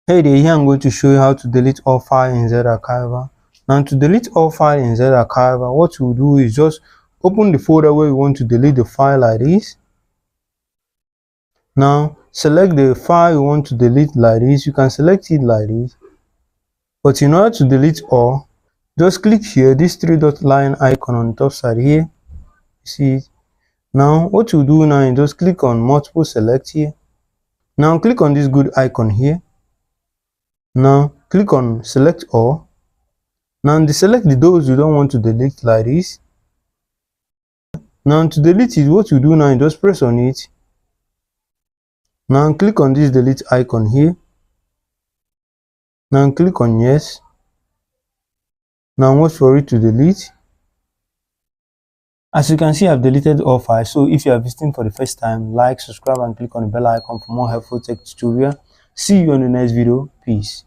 Hey there, here I'm going to show you how to delete all files in Z-Archiver. Now to delete all files in Z-Archiver, what you do is just open the folder where you want to delete the file like this. Now select the file you want to delete like this. You can select it like this. But in order to delete all, just click here, this three dot line icon on the top side here. You see it? Now what you do now is just click on multiple select here. Now click on this good icon here. Now click on select all. Now deselect those you don't want to delete like this. Now to delete it, what you do now is just press on it. Now click on this delete icon here. Now click on yes. Now wait for it to delete. As you can see, I've deleted all files. So if you are visiting for the first time, like, subscribe and click on the bell icon for more helpful tech tutorial. See you on the next video. Peace.